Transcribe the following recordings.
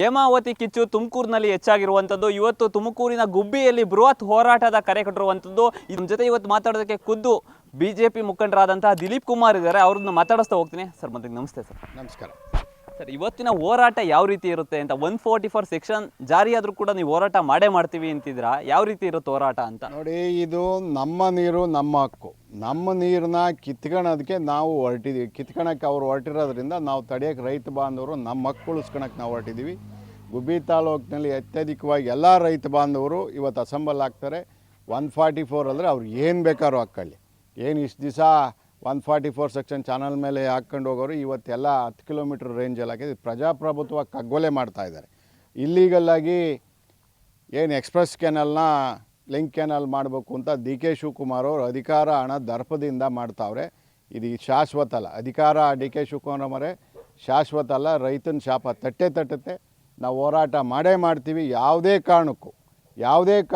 ಹೇಮಾವತಿ ಕಿಚ್ಚು ತುಮಕೂರಿನಲ್ಲಿ ಹೆಚ್ಚಾಗಿರುವಂಥದ್ದು. ಇವತ್ತು ತುಮಕೂರಿನ ಗುಬ್ಬಿಯಲ್ಲಿ ಬೃಹತ್ ಹೋರಾಟದ ಕರೆ ಕೊಟ್ಟಿರುವಂಥದ್ದು. ಇದ್ರ ಜೊತೆ ಇವತ್ತು ಮಾತಾಡೋದಕ್ಕೆ ಖುದ್ದು ಬಿಜೆಪಿ ಮುಖಂಡರಾದಂತಹ ದಿಲೀಪ್ ಕುಮಾರ್ ಇದ್ದಾರೆ. ಅವ್ರನ್ನ ಮಾತಾಡಿಸ್ತಾ ಹೋಗ್ತೀನಿ. ಸರ್ ಮೊದಲಿಗೆ ನಮಸ್ತೆ ಸರ್. ನಮಸ್ಕಾರ ಸರ್, ಇವತ್ತಿನ ಹೋರಾಟ ಯಾವ ರೀತಿ ಇರುತ್ತೆ ಅಂತ 144 ಸೆಕ್ಷನ್ ಜಾರಿ ಆದರೂ ಕೂಡ ನೀವು ಹೋರಾಟ ಮಾಡ್ತೀವಿ ಅಂತಿದ್ದೀರಾ. ಯಾವ ರೀತಿ ಇರುತ್ತೆ ಹೋರಾಟ ಅಂತ? ನೋಡಿ, ಇದು ನಮ್ಮ ನೀರು ನಮ್ಮ ಹಕ್ಕು. ನಮ್ಮ ನೀರನ್ನ ಕಿತ್ಕೊಳ್ಳೋದಕ್ಕೆ ನಾವು ಹೊರಟಿದ್ದೀವಿ. ಕಿತ್ಕೊಳಕ್ಕೆ ಅವ್ರು ಹೊರಟಿರೋದ್ರಿಂದ ನಾವು ತಡೆಯೋಕ್ಕೆ ರೈತ ಬಾಂಧವರು ನಮ್ಮ ಹಕ್ಕು ಉಳಿಸ್ಕೊಳಕ್ಕೆ ನಾವು ಹೊರಟಿದ್ದೀವಿ. ಗುಬ್ಬಿ ತಾಲೂಕಿನಲ್ಲಿ ಅತ್ಯಧಿಕವಾಗಿ ಎಲ್ಲ ರೈತ ಬಾಂಧವರು ಇವತ್ತು ಅಸೆಂಬಲ್ ಆಗ್ತಾರೆ. 144 ಅಂದರೆ ಅವ್ರು ಏನು ಬೇಕಾದ್ರೂ ಹಾಕ್ಕೊಳ್ಳಿ. ಏನು ಇಷ್ಟು ದಿವಸ 144 ಸೆಕ್ಷನ್ ಚಾನಲ್ ಮೇಲೆ ಹಾಕ್ಕೊಂಡು ಹೋಗೋರು ಇವತ್ತೆಲ್ಲ 10 ಕಿಲೋಮೀಟ್ರ್ ರೇಂಜಲ್ಲಿ ಹಾಕಿದ್ದು ಪ್ರಜಾಪ್ರಭುತ್ವ ಕಗ್ಗೊಲೆ ಮಾಡ್ತಾಯಿದ್ದಾರೆ. ಇಲ್ಲೀಗಲ್ಲಾಗಿ ಏನು ಎಕ್ಸ್ಪ್ರೆಸ್ ಕೆನಲ್ನ ಲಿಂಕ್ ಕೆನಲ್ ಮಾಡಬೇಕು ಅಂತ ಡಿ ಕೆ ಶಿವಕುಮಾರ್ ಅವರು ಅಧಿಕಾರ ಹಣ ದರ್ಪದಿಂದ ಮಾಡ್ತಾವ್ರೆ. ಇದು ಶಾಶ್ವತ ಅಲ್ಲ. ಅಧಿಕಾರ ಡಿ ಕೆ ಶಿವಕುಮಾರ್ ಅವರೇ ಶಾಶ್ವತ ಅಲ್ಲ. ರೈತನ ಶಾಪ ತಟ್ಟುತ್ತೆ. ನಾವು ಹೋರಾಟ ಮಾಡ್ತೀವಿ. ಯಾವುದೇ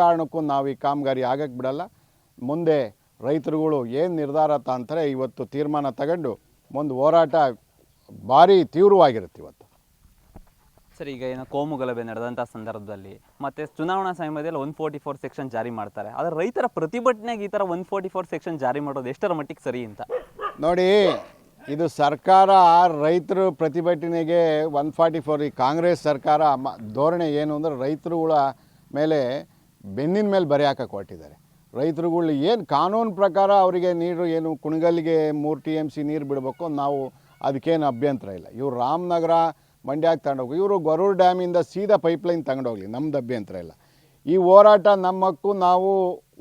ಕಾರಣಕ್ಕೂ ನಾವು ಈ ಕಾಮಗಾರಿ ಆಗಕ್ಕೆ ಬಿಡಲ್ಲ. ಮುಂದೆ ರೈತರುಗಳು ಏನು ನಿರ್ಧಾರ ಅಂತಾರೆ ಇವತ್ತು ತೀರ್ಮಾನ ತಗೊಂಡು ಮುಂದೆ ಹೋರಾಟ ಭಾರಿ ತೀವ್ರವಾಗಿರುತ್ತೆ ಇವತ್ತು. ಸರ್, ಈಗ ಏನೋ ಕೋಮು ಗಲಭೆ ನಡೆದಂಥ ಸಂದರ್ಭದಲ್ಲಿ ಮತ್ತು ಚುನಾವಣಾ ಸಮಯದಲ್ಲಿ 144 ಸೆಕ್ಷನ್ ಜಾರಿ ಮಾಡ್ತಾರೆ. ಆದರೆ ರೈತರ ಪ್ರತಿಭಟನೆಗೆ ಈ ಥರ 144 ಸೆಕ್ಷನ್ ಜಾರಿ ಮಾಡೋದು ಎಷ್ಟರ ಮಟ್ಟಿಗೆ ಸರಿ ಅಂತ? ನೋಡಿ, ಇದು ಸರ್ಕಾರ ರೈತರು ಪ್ರತಿಭಟನೆಗೆ 144 ಈ ಕಾಂಗ್ರೆಸ್ ಸರ್ಕಾರ ಧೋರಣೆ ಏನು ಅಂದರೆ ರೈತರುಗಳ ಮೇಲೆ ಬೆನ್ನಿನ ಮೇಲೆ ಬರೆ ಹಾಕಕ್ಕೆ ಹೊರಟಿದ್ದಾರೆ. ರೈತರುಗಳು ಏನು ಕಾನೂನು ಪ್ರಕಾರ ಅವರಿಗೆ ನೀರು ಏನು ಕುಣಗಲ್ಲಿಗೆ 3 TMC ನೀರು ಬಿಡಬೇಕು, ನಾವು ಅದಕ್ಕೇನು ಅಭ್ಯಂತರ ಇಲ್ಲ. ಇವರು ರಾಮನಗರ ಮಂಡ್ಯಕ್ಕೆ ತಗೊಂಡೋಗಿ ಇವರು ಗೊರೂರು ಡ್ಯಾಮಿಂದ ಸೀದಾ ಪೈಪ್ಲೈನ್ ತಗೊಂಡೋಗ್ಲಿ, ನಮ್ಮದು ಅಭ್ಯಂತರ ಇಲ್ಲ. ಈ ಹೋರಾಟ ನಮ್ಮ ಹಕ್ಕು ನಾವು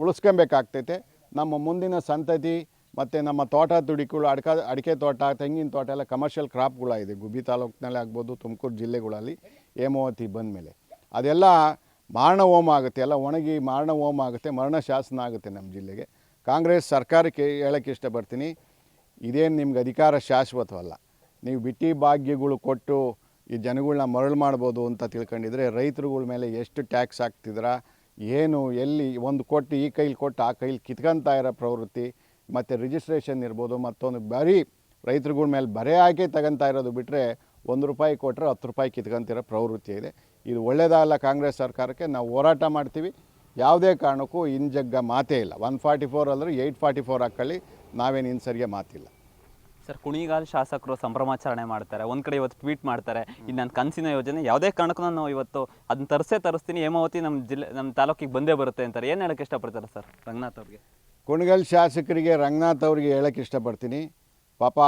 ಉಳಿಸ್ಕೊಬೇಕಾಗ್ತೈತೆ. ನಮ್ಮ ಮುಂದಿನ ಸಂತತಿ ಮತ್ತು ನಮ್ಮ ತೋಟ ತುಡಿಗಳು ಅಡಿಕೆ ತೋಟ, ತೆಂಗಿನ ತೋಟ ಎಲ್ಲ ಕಮರ್ಷಿಯಲ್ ಕ್ರಾಪ್ಗಳಾಗಿದೆ. ಗುಬ್ಬಿ ತಾಲೂಕಿನಲ್ಲಿ ಆಗ್ಬೋದು, ತುಮಕೂರು ಜಿಲ್ಲೆಗಳಲ್ಲಿ ಹೇಮಾವತಿ ಬಂದ ಮೇಲೆ ಅದೆಲ್ಲ ಮಾರಣ ಹೋಮ ಆಗುತ್ತೆ. ಎಲ್ಲ ಒಣಗಿ ಮಾರಣ ಹೋಮ ಆಗುತ್ತೆ, ಮರಣ ಶಾಸನ ಆಗುತ್ತೆ ನಮ್ಮ ಜಿಲ್ಲೆಗೆ. ಕಾಂಗ್ರೆಸ್ ಸರ್ಕಾರಕ್ಕೆ ಹೇಳೋಕ್ಕೆ ಇಷ್ಟಪಡ್ತೀನಿ, ಇದೇನು ನಿಮ್ಗೆ ಅಧಿಕಾರ ಶಾಶ್ವತವಲ್ಲ. ನೀವು ಬಿಟ್ಟಿ ಭಾಗ್ಯಗಳು ಕೊಟ್ಟು ಈ ಜನಗಳನ್ನ ಮರಳು ಮಾಡ್ಬೋದು ಅಂತ ತಿಳ್ಕೊಂಡಿದ್ರೆ ರೈತರುಗಳ ಮೇಲೆ ಎಷ್ಟು ಟ್ಯಾಕ್ಸ್ ಹಾಕ್ತಿದ್ದೀರಾ, ಏನು ಎಲ್ಲಿ ಒಂದು ಕೊಟ್ಟು ಈ ಕೈಲಿ ಕೊಟ್ಟು ಆ ಕೈಲಿ ಕಿತ್ಕೊತಾ ಇರೋ ಪ್ರವೃತ್ತಿ, ಮತ್ತು ರಿಜಿಸ್ಟ್ರೇಷನ್ ಇರ್ಬೋದು, ಮತ್ತೊಂದು ಬರೀ ರೈತರುಗಳ ಮೇಲೆ ಬರೆ ಹಾಕಿ ತಗೊತಾ ಇರೋದು ಬಿಟ್ಟರೆ ₹1 ಕೊಟ್ಟರೆ ₹10 ಕಿತ್ಕೊಂತಿರೋ ಪ್ರವೃತ್ತಿ ಇದೆ. ಇದು ಒಳ್ಳೆಯದಲ್ಲ ಕಾಂಗ್ರೆಸ್ ಸರ್ಕಾರಕ್ಕೆ. ನಾವು ಹೋರಾಟ ಮಾಡ್ತೀವಿ. ಯಾವುದೇ ಕಾರಣಕ್ಕೂ ಇಂಜಗ್ಗ ಮಾತೇ ಇಲ್ಲ. 144 ಅಂದರೆ 844 ಹಾಕ್ಕೊಳ್ಳಿ, ನಾವೇನು ಇನ್ಸರಿಗೆ ಮಾತಿಲ್ಲ. ಸರ್, ಕುಣಿಗಾಲ್ ಶಾಸಕರು ಸಂಭ್ರಮಾಚರಣೆ ಮಾಡ್ತಾರೆ. ಒಂದು ಕಡೆ ಇವತ್ತು ಟ್ವೀಟ್ ಮಾಡ್ತಾರೆ, ಇದು ನನ್ನ ಕನಸಿನ ಯೋಜನೆ, ಯಾವುದೇ ಕಾರಣಕ್ಕೂ ನಾನು ಇವತ್ತು ಅದನ್ನ ತರಿಸ್ತೀನಿ, ಹೇಮಾವತಿ ನಮ್ಮ ತಾಲೂಕಿಗೆ ಬಂದೇ ಬರುತ್ತೆ ಅಂತಾರೆ. ಏನು ಹೇಳೋಕ್ಕೆ ಇಷ್ಟಪಡ್ತಾರೆ ಸರ್ ರಂಗನಾಥ್ ಅವ್ರಿಗೆ? ಕುಣಿಗಲ್ ಶಾಸಕರಿಗೆ ರಂಗನಾಥ್ ಅವ್ರಿಗೆ ಹೇಳೋಕ್ಕೆ ಇಷ್ಟಪಡ್ತೀನಿ, ಪಾಪ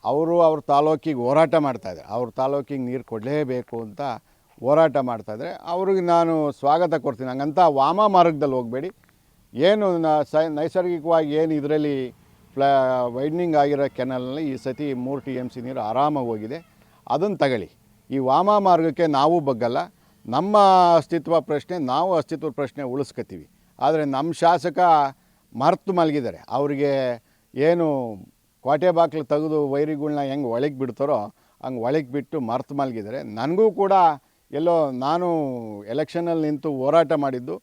ಅವರು ಅವ್ರ ತಾಲೂಕಿಗೆ ಹೋರಾಟ ಮಾಡ್ತಾಯಿದ್ದಾರೆ. ಅವ್ರ ತಾಲೂಕಿಗೆ ನೀರು ಕೊಡಲೇಬೇಕು ಅಂತ ಹೋರಾಟ ಮಾಡ್ತಾಯಿದ್ದಾರೆ. ಅವ್ರಿಗೆ ನಾನು ಸ್ವಾಗತ ಕೊಡ್ತೀನಿ. ಹಂಗಂತ ವಾಮ ಮಾರ್ಗದಲ್ಲಿ ಹೋಗಬೇಡಿ. ಏನು ನೈಸರ್ಗಿಕವಾಗಿ ಏನು ಇದರಲ್ಲಿ ವೈಡ್ನಿಂಗ್ ಆಗಿರೋ ಕೆನಲ್ನಲ್ಲಿ ಈ ಸತಿ 3 TMC ನೀರು ಆರಾಮಾಗಿ ಹೋಗಿದೆ, ಅದನ್ನು ತಗೊಳ್ಳಿ. ಈ ವಾಮ ಮಾರ್ಗಕ್ಕೆ ನಾವು ಬಗ್ಗಲ್ಲ. ನಮ್ಮ ಅಸ್ತಿತ್ವ ಪ್ರಶ್ನೆ ಉಳಿಸ್ಕೊತೀವಿ. ಆದರೆ ನಮ್ಮ ಶಾಸಕ ಮರ್ತು ಮಲಗಿದ್ದಾರೆ. ಅವರಿಗೆ ಏನು ಕೋಟೆ ಬಾಗಿಲು ತೆಗೆದು ವೈರಿಗಳನ್ನ ಹೆಂಗೆ ಒಳಗೆ ಬಿಡ್ತಾರೋ ಹಂಗೆ ಒಳಗೆ ಬಿಟ್ಟು ಮರ್ತು ಮಲಗಿದ್ದಾರೆ. ನನಗೂ ಕೂಡ ಎಲ್ಲೋ ನಾನು ಎಲೆಕ್ಷನಲ್ಲಿ ನಿಂತು ಹೋರಾಟ ಮಾಡಿದ್ದು,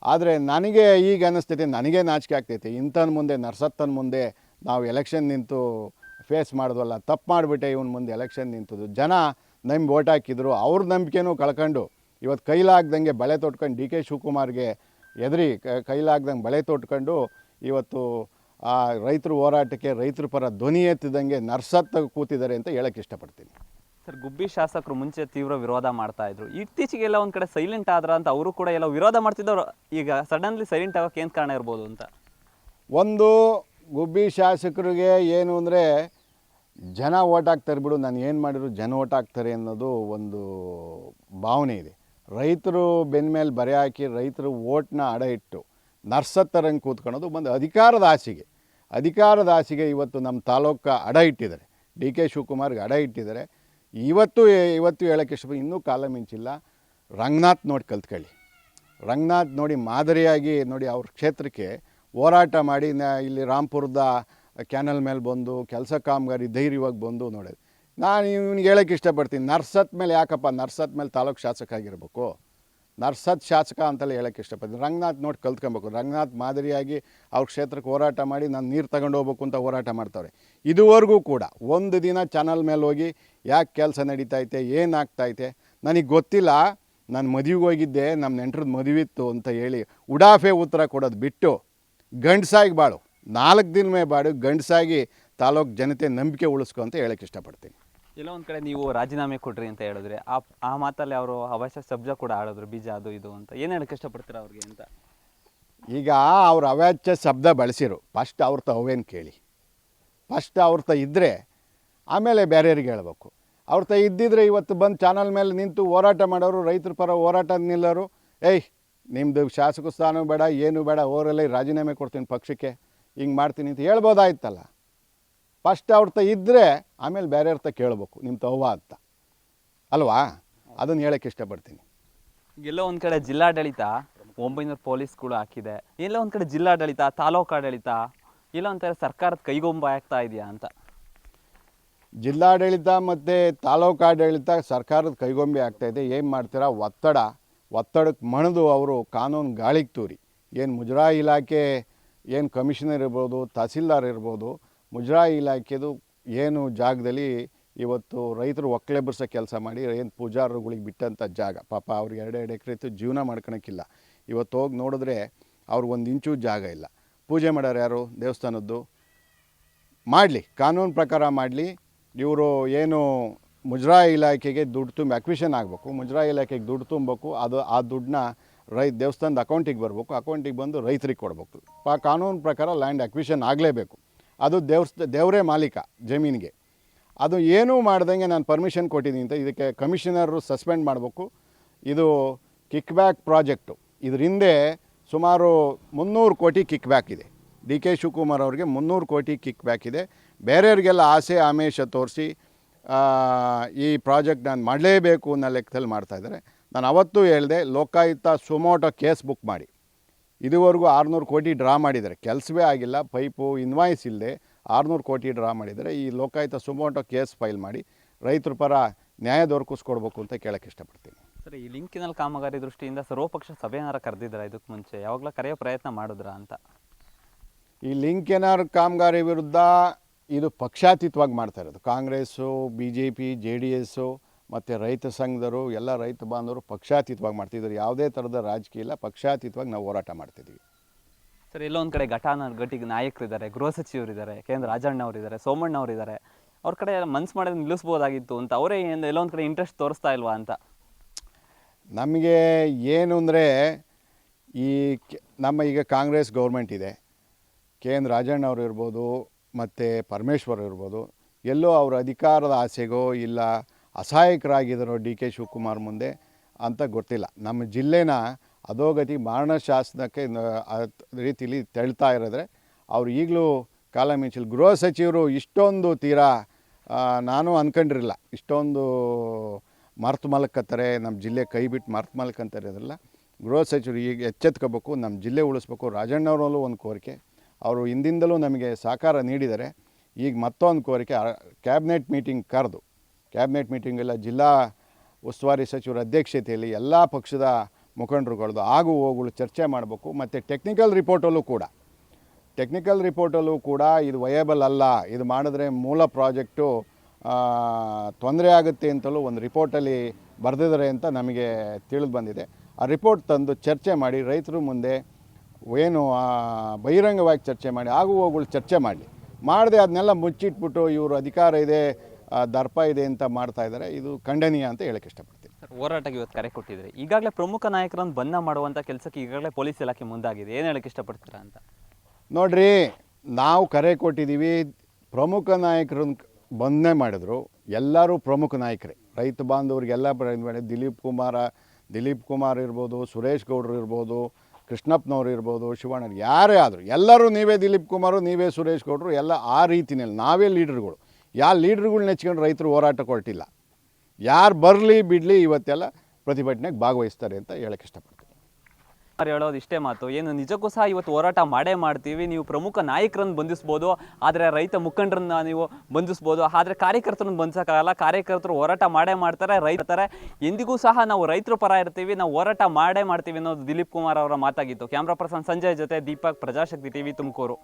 ಆದರೆ ನನಗೆ ಈಗ ಅನ್ನಿಸ್ತೈತೆ, ನನಗೆ ನಾಚಿಕೆ ಆಗ್ತೈತೆ. ಇಂಥನ ಮುಂದೆ ನರ್ಸತ್ತನ ಮುಂದೆ ನಾವು ಎಲೆಕ್ಷನ್ ನಿಂತು ಫೇಸ್ ಮಾಡೋದಲ್ಲ, ತಪ್ಪು ಮಾಡಿಬಿಟ್ಟೆ ಇವನ ಮುಂದೆ ಎಲೆಕ್ಷನ್ ನಿಂತದ್ದು. ಜನ ನಂಬಿ ಓಟ್ ಹಾಕಿದ್ರು, ಅವ್ರ ನಂಬಿಕೆನೂ ಕಳ್ಕೊಂಡು ಇವತ್ತು ಕೈಲಾಗ್ದಂಗೆ ಬಳೆ ತೊಟ್ಕೊಂಡು ಡಿ ಕೆ ಶಿವಕುಮಾರ್ಗೆ ಎದುರಿ ಕೈಲಾಗ್ದಂಗೆ ಬಳೆ ತೊಟ್ಕೊಂಡು ಇವತ್ತು ಆ ರೈತರ ಹೋರಾಟಕ್ಕೆ ರೈತರ ಪರ ಧ್ವನಿ ಎತ್ತಿದಂಗೆ ನರ್ಸತ್ತ ಕೂತಿದ್ದಾರೆ ಅಂತ ಹೇಳೋಕ್ಕೆ ಇಷ್ಟಪಡ್ತೀನಿ. ಸರ್, ಗುಬ್ಬಿ ಶಾಸಕರು ಮುಂಚೆ ತೀವ್ರ ವಿರೋಧ ಮಾಡ್ತಾ ಇದ್ರು. ಇತ್ತೀಚೆಗೆಲ್ಲ ಒಂದು ಕಡೆ ಸೈಲೆಂಟ್ ಆದ್ರ ಅಂತ ಅವರು ಕೂಡ ಎಲ್ಲ ವಿರೋಧ ಮಾಡ್ತಿದ್ದವರು ಈಗ ಸಡನ್ಲಿ ಸೈಲೆಂಟ್ ಆಗೋಕ್ಕೆ ಏನು ಕಾರಣ ಇರ್ಬೋದು ಅಂತ? ಒಂದು ಗುಬ್ಬಿ ಶಾಸಕರಿಗೆ ಏನು ಅಂದರೆ ಜನ ಓಟ್ ಹಾಕ್ತಾರೆ ಬಿಡು, ನಾನು ಏನು ಮಾಡಿದ್ರು ಜನ ಓಟ್ ಹಾಕ್ತಾರೆ ಅನ್ನೋದು ಒಂದು ಭಾವನೆ ಇದೆ. ರೈತರು ಬೆನ್ನ ಮೇಲೆ ಬರೆ ಹಾಕಿ ರೈತರು ಓಟ್ನ ಅಡ ಇಟ್ಟು ನರ್ಸತ್ತರಂಗೆ ಕೂತ್ಕೊಳ್ಳೋದು ಒಂದು ಅಧಿಕಾರದ ಆಸೆಗೆ ಇವತ್ತು ನಮ್ಮ ತಾಲೂಕು ಅಡ ಇಟ್ಟಿದ್ದಾರೆ. ಡಿ ಕೆ ಶಿವಕುಮಾರ್ಗೆ ಅಡ ಇಟ್ಟಿದ್ದಾರೆ. ಇವತ್ತು ಹೇಳೋಕ್ಕೆ ಇಷ್ಟಪಟ್ಟು ಇನ್ನೂ ಕಾಲ ಮಿಂಚಿಲ್ಲ. ರಂಗನಾಥ್ ನೋಡಿ ಕಲ್ತ್ಕೊಳ್ಳಿ. ರಂಗನಾಥ್ ನೋಡಿ ಮಾದರಿಯಾಗಿ ನೋಡಿ ಅವ್ರ ಕ್ಷೇತ್ರಕ್ಕೆ ಹೋರಾಟ ಮಾಡಿ ಇಲ್ಲಿ ರಾಂಪುರದ ಕ್ಯಾನಲ್ ಮೇಲೆ ಬಂದು ಕೆಲಸ ಕಾಮಗಾರಿ ಧೈರ್ಯವಾಗಿ ಬಂದು ನೋಡಿ. ನಾನು ಇವ್ನಿಗೆ ಹೇಳೋಕ್ಕೆ ಇಷ್ಟಪಡ್ತೀನಿ, ನರ್ಸತ್ ಮೇಲೆ ಯಾಕಪ್ಪ ನರ್ಸತ್ ಮೇಲೆ ತಾಲೂಕು ಶಾಸಕ ಆಗಿರಬೇಕು, ನರ್ಸತ್ ಶಾಸಕ ಅಂತಲೇ ಹೇಳೋಕ್ಕೆ ಇಷ್ಟಪಡ್ತೀನಿ. ರಂಗನಾಥ್ ನೋಡಿ ಕಲ್ತ್ಕೊಬೇಕು. ರಂಗನಾಥ್ ಮಾದರಿಯಾಗಿ ಅವ್ರ ಕ್ಷೇತ್ರಕ್ಕೆ ಹೋರಾಟ ಮಾಡಿ ನಾನು ನೀರು ತಗೊಂಡು ಹೋಗ್ಬೇಕು ಅಂತ ಹೋರಾಟ ಮಾಡ್ತಾವ್ರೆ. ಇದುವರೆಗೂ ಕೂಡ ಒಂದು ದಿನ ಚಾನಲ್ ಮೇಲೆ ಹೋಗಿ ಯಾಕೆ ಕೆಲಸ ನಡೀತೈತೆ, ಏನಾಗ್ತೈತೆ, ನನಗೆ ಗೊತ್ತಿಲ್ಲ, ನಾನು ಮದುವೆಗೆ ಹೋಗಿದ್ದೆ, ನಮ್ಮ ನೆಂಟ್ರದ್ದು ಮದುವೆ ಇತ್ತು ಅಂತ ಹೇಳಿ ಉಡಾಫೆ ಉತ್ತರ ಕೊಡೋದು ಬಿಟ್ಟು ಗಂಡಸಾಗಿ ಬಾಳು, 4 ದಿನವೇ ಬಾಡು, ಗಂಡಸಾಗಿ ತಾಲೂಕು ಜನತೆ ನಂಬಿಕೆ ಉಳಿಸ್ಕೊ ಅಂತ ಹೇಳಕ್ಕೆ ಇಷ್ಟಪಡ್ತೀನಿ. ಎಲ್ಲೋ ಒಂದು ಕಡೆ ನೀವು ರಾಜೀನಾಮೆ ಕೊಡ್ರಿ ಅಂತ ಹೇಳಿದ್ರೆ ಆ ಮಾತಲ್ಲಿ ಅವರು ಅವಶ್ಯಕ ಶಬ್ದ ಕೂಡ ಆಡಿದ್ರು, ಬೀಜ ಅದು ಇದು ಅಂತ. ಏನು ಹೇಳಕ್ಕೆ ಇಷ್ಟಪಡ್ತೀರಾ ಅವ್ರಿಗೆ ಅಂತ? ಈಗ ಅವ್ರು ಅವ್ಯಾಚ್ಯ ಶಬ್ದ ಬಳಸಿರು, ಫಸ್ಟ್ ಅವ್ರ ಅವೇನು ಕೇಳಿ, ಫಸ್ಟ್ ಅವ್ರ ಇದ್ದರೆ ಆಮೇಲೆ ಬೇರೆಯವ್ರಿಗೆ ಹೇಳ್ಬೇಕು. ಅವ್ರ ಇದ್ದಿದ್ರೆ ಇವತ್ತು ಬಂದು ಚಾನಲ್ ಮೇಲೆ ನಿಂತು ಹೋರಾಟ ಮಾಡೋರು, ರೈತರ ಪರ ಹೋರಾಟ ನಿಲ್ಲೋರು, ಏಯ್ ನಿಮ್ಮದು ಶಾಸಕ ಸ್ಥಾನ ಬೇಡ, ಏನು ಬೇಡ, ಅವರೆಲ್ಲ ರಾಜೀನಾಮೆ ಕೊಡ್ತೀನಿ ಪಕ್ಷಕ್ಕೆ, ಹಿಂಗೆ ಮಾಡ್ತೀನಿ ಅಂತ ಹೇಳ್ಬೋದಾಯ್ತಲ್ಲ. ಫಸ್ಟ್ ಅವ್ರ ಇದ್ದರೆ ಆಮೇಲೆ ಬೇರೆಯವ್ರ ಕೇಳಬೇಕು, ನಿಮ್ಮ ತವ್ವ ಅಂತ ಅಲ್ವಾ? ಅದನ್ನು ಹೇಳೋಕ್ಕೆ ಇಷ್ಟಪಡ್ತೀನಿ. ಎಲ್ಲೋ ಒಂದು ಕಡೆ ಜಿಲ್ಲಾಡಳಿತ 900 ಪೊಲೀಸ್ಗಳು ಹಾಕಿದೆ, ಎಲ್ಲೋ ಒಂದು ಕಡೆ ಜಿಲ್ಲಾಡಳಿತ, ತಾಲೂಕು ಆಡಳಿತ, ಎಲ್ಲೋ ಒಂಥರ ಸರ್ಕಾರದ ಕೈಗೊಂಬ ಆಗ್ತಾ ಇದೆಯಾ ಅಂತ. ಜಿಲ್ಲಾಡಳಿತ ಮತ್ತು ತಾಲೂಕು ಆಡಳಿತ ಸರ್ಕಾರದ ಕೈಗೊಂಬೆ ಆಗ್ತಾಯಿದೆ. ಏನು ಮಾಡ್ತೀರಾ, ಒತ್ತಡಕ್ಕೆ ಮಣಿದು ಅವರು ಕಾನೂನು ಗಾಳಿಗೆ ತೂರಿ, ಏನು ಮುಜರಾಯಿ ಇಲಾಖೆ, ಏನು ಕಮಿಷನರ್ ಇರ್ಬೋದು, ತಹಸೀಲ್ದಾರ್ ಇರ್ಬೋದು, ಮುಜರಾಯಿ ಇಲಾಖೆದು ಏನು ಜಾಗದಲ್ಲಿ ಇವತ್ತು ರೈತರು ಒಕ್ಕಲೆಬ್ಬರ್ಸೋ ಕೆಲಸ ಮಾಡಿ ಏನು ಪೂಜಾರುಗಳಿಗೆ ಬಿಟ್ಟಂಥ ಜಾಗ, ಪಾಪ ಅವ್ರಿಗೆ 2 ಎಕರೆ ಇತ್ತು, ಜೀವನ ಮಾಡ್ಕೊಳಕ್ಕಿಲ್ಲ. ಇವತ್ತು ಹೋಗಿ ನೋಡಿದ್ರೆ ಅವ್ರಿಗೆ 1 ಇಂಚು ಜಾಗ ಇಲ್ಲ. ಪೂಜೆ ಮಾಡೋರು ಯಾರು? ದೇವಸ್ಥಾನದ್ದು. ಮಾಡಲಿ, ಕಾನೂನು ಪ್ರಕಾರ ಮಾಡಲಿ. ಇವರು ಏನು ಮುಜರಾಯಿ ಇಲಾಖೆಗೆ ದುಡ್ಡು ತುಂಬಿ ಅಕ್ವಿಷನ್ ಆಗಬೇಕು, ಮುಜರಾಯಿ ಇಲಾಖೆಗೆ ದುಡ್ಡು ತುಂಬಬೇಕು, ಆ ದುಡ್ಡನ್ನ ದೇವಸ್ಥಾನದ ಅಕೌಂಟಿಗೆ ಬರಬೇಕು, ಅಕೌಂಟಿಗೆ ಬಂದು ರೈತರಿಗೆ ಕೊಡಬೇಕು. ಕಾನೂನು ಪ್ರಕಾರ ಲ್ಯಾಂಡ್ ಅಕ್ವಿಷನ್ ಆಗಲೇಬೇಕು. ಅದು ದೇವರೇ ಮಾಲೀಕ ಜಮೀನಿಗೆ. ಅದು ಏನೂ ಮಾಡ್ದಂಗೆ ನಾನು ಪರ್ಮಿಷನ್ ಕೊಟ್ಟಿದ್ದೀನಿ ಅಂತ ಇದಕ್ಕೆ ಕಮಿಷನರು ಸಸ್ಪೆಂಡ್ ಮಾಡಬೇಕು. ಇದು ಕಿಕ್ ಬ್ಯಾಕ್ ಪ್ರಾಜೆಕ್ಟು. ಇದ್ರ ಹಿಂದೆ ಸುಮಾರು 300 ಕೋಟಿ ಕಿಕ್ ಬ್ಯಾಕ್ ಇದೆ. DK ಶಿವಕುಮಾರ್ ಅವ್ರಿಗೆ 300 ಕೋಟಿ ಕಿಕ್ ಬ್ಯಾಕ್ ಇದೆ. ಬೇರೆಯವ್ರಿಗೆಲ್ಲ ಆಸೆ ಆಮೇಶ ತೋರಿಸಿ ಈ ಪ್ರಾಜೆಕ್ಟ್ ನಾನು ಮಾಡಲೇಬೇಕು ಅನ್ನೋ ಲೆಕ್ಕದಲ್ಲಿ ಮಾಡ್ತಾಯಿದ್ದಾರೆ. ನಾನು ಅವತ್ತೂ ಹೇಳಿದೆ, ಲೋಕಾಯುಕ್ತ ಸುಮೋಟೋ ಕೇಸ್ ಬುಕ್ ಮಾಡಿ. ಇದುವರೆಗೂ 600 ಕೋಟಿ ಡ್ರಾ ಮಾಡಿದ್ದಾರೆ, ಕೆಲಸವೇ ಆಗಿಲ್ಲ, ಪೈಪು ಇನ್ವಾಯ್ಸ್ ಇಲ್ಲದೆ 600 ಕೋಟಿ ಡ್ರಾ ಮಾಡಿದ್ದಾರೆ. ಈ ಲೋಕಾಯುಕ್ತ ಸುಮೋಟೋ ಕೇಸ್ ಫೈಲ್ ಮಾಡಿ ರೈತರ ಪರ ನ್ಯಾಯ ದೊರಕಿಸ್ಕೊಡ್ಬೇಕು ಅಂತ ಕೇಳೋಕ್ಕೆ ಇಷ್ಟಪಡ್ತೀನಿ. ಸರ್, ಈ ಲಿಂಕಿನಲ್ಲಿ ಕಾಮಗಾರಿ ದೃಷ್ಟಿಯಿಂದ ಸರ್ವಪಕ್ಷ ಸಭೆನಾರ ಕರೆದಿದ್ದಾರೆ, ಇದಕ್ಕೆ ಮುಂಚೆ ಯಾವಾಗಲೂ ಕರೆಯೋ ಪ್ರಯತ್ನ ಮಾಡಿದ್ರಾ ಅಂತ? ಈ ಲಿಂಕ್ ಕಾಮಗಾರಿ ವಿರುದ್ಧ ಇದು ಪಕ್ಷಾತೀತವಾಗಿ ಮಾಡ್ತಾ ಇರೋದು. ಕಾಂಗ್ರೆಸ್ಸು, BJP, JDS ಮತ್ತು ರೈತ ಸಂಘದವರು, ಎಲ್ಲ ರೈತ ಬಾಂಧವರು ಪಕ್ಷಾತೀತವಾಗಿ ಮಾಡ್ತಿದ್ದಾರೆ. ಯಾವುದೇ ಥರದ ರಾಜಕೀಯ ಇಲ್ಲ, ಪಕ್ಷಾತೀತವಾಗಿ ನಾವು ಹೋರಾಟ ಮಾಡ್ತಿದ್ದೀವಿ. ಸರ್, ಎಲ್ಲೋ ಒಂದು ಕಡೆ ಘಟಿಗೆ ನಾಯಕರಿದ್ದಾರೆ, ಗೃಹ ಸಚಿವರಿದ್ದಾರೆ, KN ರಾಜಣ್ಣ ಅವರಿದ್ದಾರೆ, ಸೋಮಣ್ಣ ಅವರಿದ್ದಾರೆ. ಅವ್ರ ಕಡೆ ಮನ್ಸು ಮಾಡೋದು ನಿಲ್ಲಿಸ್ಬೋದಾಗಿತ್ತು ಅಂತ ಅವರೇ ಎಲ್ಲೋ ಒಂದು ಕಡೆ ಇಂಟ್ರೆಸ್ಟ್ ತೋರಿಸ್ತಾ ಇಲ್ವಾ ಅಂತ? ನಮಗೆ ಏನು ಅಂದರೆ, ನಮ್ಮ ಈಗ ಕಾಂಗ್ರೆಸ್ ಗೌರ್ಮೆಂಟ್ ಇದೆ, KN ರಾಜಣ್ಣ ಅವರು ಇರ್ಬೋದು ಮತ್ತು ಪರಮೇಶ್ವರ್ ಇರ್ಬೋದು, ಎಲ್ಲೋ ಅವರ ಅಧಿಕಾರದ ಆಸೆಗೋ ಇಲ್ಲ ಅಸಹಾಯಕರಾಗಿದ್ದಾರೋ DK ಶಿವಕುಮಾರ್ ಮುಂದೆ ಅಂತ ಗೊತ್ತಿಲ್ಲ. ನಮ್ಮ ಜಿಲ್ಲೆನ ಅಧೋಗತಿ ಮಾರಣ ಶಾಸನಕ್ಕೆ ರೀತಿಲಿ ತೆಳ್ತಾ ಇರೋದ್ರೆ ಅವ್ರು ಈಗಲೂ ಕಾಲ ಮಿಂಚಲು. ಗೃಹ ಸಚಿವರು ಇಷ್ಟೊಂದು ತೀರಾ ನಾನು ಅಂದ್ಕೊಂಡಿರಲಿಲ್ಲ, ಇಷ್ಟೊಂದು ಮರ್ತು ಮಲ್ಕತ್ತಾರೆ, ನಮ್ಮ ಜಿಲ್ಲೆ ಕೈ ಬಿಟ್ಟು ಮರ್ತು ಮಲ್ಕಂತಾರೆ. ಅದೆಲ್ಲ ಗೃಹ ಸಚಿವರು ಈಗ ಎಚ್ಚೆತ್ಕೋಬೇಕು, ನಮ್ಮ ಜಿಲ್ಲೆ ಉಳಿಸ್ಬೇಕು. ರಾಜಣ್ಣವರಲ್ಲೂ ಒಂದು ಕೋರಿಕೆ, ಅವರು ಹಿಂದಿಂದಲೂ ನಮಗೆ ಸಹಕಾರ ನೀಡಿದ್ದಾರೆ. ಈಗ ಮತ್ತೊಂದು ಕೋರಿಕೆ, ಕ್ಯಾಬಿನೆಟ್ ಮೀಟಿಂಗ್ ಕರೆದು, ಕ್ಯಾಬಿನೆಟ್ ಮೀಟಿಂಗೆಲ್ಲ ಜಿಲ್ಲಾ ಉಸ್ತುವಾರಿ ಸಚಿವರ ಅಧ್ಯಕ್ಷತೆಯಲ್ಲಿ ಎಲ್ಲ ಪಕ್ಷದ ಮುಖಂಡರುಗಳದ್ದು ಆಗು ಹೋಗುಗಳು ಚರ್ಚೆ ಮಾಡಬೇಕು. ಮತ್ತು ಟೆಕ್ನಿಕಲ್ ರಿಪೋರ್ಟಲ್ಲೂ ಕೂಡ ಇದು ವಯಬಲ್ ಅಲ್ಲ, ಇದು ಮಾಡಿದ್ರೆ ಮೂಲ ಪ್ರಾಜೆಕ್ಟು ತೊಂದರೆ ಆಗುತ್ತೆ ಅಂತಲೂ ಒಂದು ರಿಪೋರ್ಟಲ್ಲಿ ಬರೆದಿದ್ದಾರೆ ಅಂತ ನಮಗೆ ತಿಳಿದು ಬಂದಿದೆ. ಆ ರಿಪೋರ್ಟ್ ತಂದು ಚರ್ಚೆ ಮಾಡಿ ರೈತರ ಮುಂದೆ ಏನು ಬಹಿರಂಗವಾಗಿ ಚರ್ಚೆ ಮಾಡಿ, ಆಗು ಹೋಗುಗಳು ಚರ್ಚೆ ಮಾಡದೆ ಅದನ್ನೆಲ್ಲ ಮುಚ್ಚಿಟ್ಬಿಟ್ಟು ಇವರು ಅಧಿಕಾರ ಇದೆ, ದರ್ಪ ಇದೆ ಅಂತ ಮಾಡ್ತಾ ಇದ್ದಾರೆ. ಇದು ಖಂಡನೀಯ ಅಂತ ಹೇಳಕ್ಕೆ ಇಷ್ಟಪಡ್ತೀನಿ. ಹೋರಾಟಕ್ಕೆ ಇವತ್ತು ಕರೆ ಕೊಟ್ಟಿದ್ದಾರೆ, ಈಗಾಗಲೇ ಪ್ರಮುಖ ನಾಯಕರನ್ನು ಬಂಧನ ಮಾಡುವಂಥ ಕೆಲಸಕ್ಕೆ ಈಗಾಗಲೇ ಪೊಲೀಸ್ ಇಲಾಖೆ ಮುಂದಾಗಿದೆ, ಏನು ಹೇಳಕ್ಕೆ ಇಷ್ಟಪಡ್ತೀರಾ ಅಂತ? ನೋಡ್ರಿ, ನಾವು ಕರೆ ಕೊಟ್ಟಿದ್ದೀವಿ, ಪ್ರಮುಖ ನಾಯಕರನ್ನು ಬಂಧನೆ ಮಾಡಿದ್ರು. ಎಲ್ಲರೂ ಪ್ರಮುಖ ನಾಯಕರೇ, ರೈತ ಬಾಂಧವರಿಗೆಲ್ಲ ದಿಲೀಪ್ ಕುಮಾರ್ ಇರ್ಬೋದು, ಸುರೇಶ್ ಗೌಡ್ರು ಇರ್ಬೋದು, ಕೃಷ್ಣಪ್ಪನವ್ರು ಇರ್ಬೋದು, ಶಿವಣ್ಣರು, ಯಾರೇ ಆದರೂ ಎಲ್ಲರೂ ನೀವೇ ದಿಲೀಪ್ ಕುಮಾರು, ನೀವೇ ಸುರೇಶ್ ಗೌಡ್ರು, ಎಲ್ಲ ಆ ರೀತಿಯಲ್ಲಿ ನಾವೇ ಲೀಡರ್ಗಳು. ಯಾವ ಲೀಡರ್ಗಳು ನೆಚ್ಕೊಂಡು ರೈತರು ಹೋರಾಟ ಕೊಟ್ಟಿಲ್ಲ. ಯಾರು ಬರಲಿ ಬಿಡಲಿ ಇವತ್ತೆಲ್ಲ ಪ್ರತಿಭಟನೆಗೆ ಭಾಗವಹಿಸ್ತಾರೆ ಅಂತ ಹೇಳಕ್ಕೆ ಇಷ್ಟಪಡ್ತೀನಿ. ಹೇಳೋದು ಇಷ್ಟೇ ಮಾತು, ಏನು ನಿಜಕ್ಕೂ ಸಹ ಇವತ್ತು ಹೋರಾಟ ಮಾಡೇ ಮಾಡ್ತೀವಿ, ನೀವು ಪ್ರಮುಖ ನಾಯಕರನ್ನು ಬಂಧಿಸ್ಬೋದು, ಆದರೆ ರೈತ ಮುಖಂಡರನ್ನ ನೀವು ಬಂಧಿಸ್ಬೋದು, ಆದರೆ ಕಾರ್ಯಕರ್ತರನ್ನು ಬಂಧಿಸೋಕ್ಕಾಗಲ್ಲ. ಕಾರ್ಯಕರ್ತರು ಹೋರಾಟ ಮಾಡೇ ಮಾಡ್ತಾರೆ, ರೈತರ ಎಂದಿಗೂ ಸಹ ನಾವು ರೈತರ ಪರ ಇರ್ತೀವಿ, ನಾವು ಹೋರಾಟ ಮಾಡೇ ಮಾಡ್ತೀವಿ ಅನ್ನೋದು ದಿಲೀಪ್ ಕುಮಾರ್ ಅವರ ಮಾತಾಗಿತ್ತು. ಕ್ಯಾಮ್ರಾ ಪರ್ಸನ್ ಸಂಜಯ್ ಜೊತೆ ದೀಪಕ್, ಪ್ರಜಾಶಕ್ತಿ TV, ತುಮಕೂರು.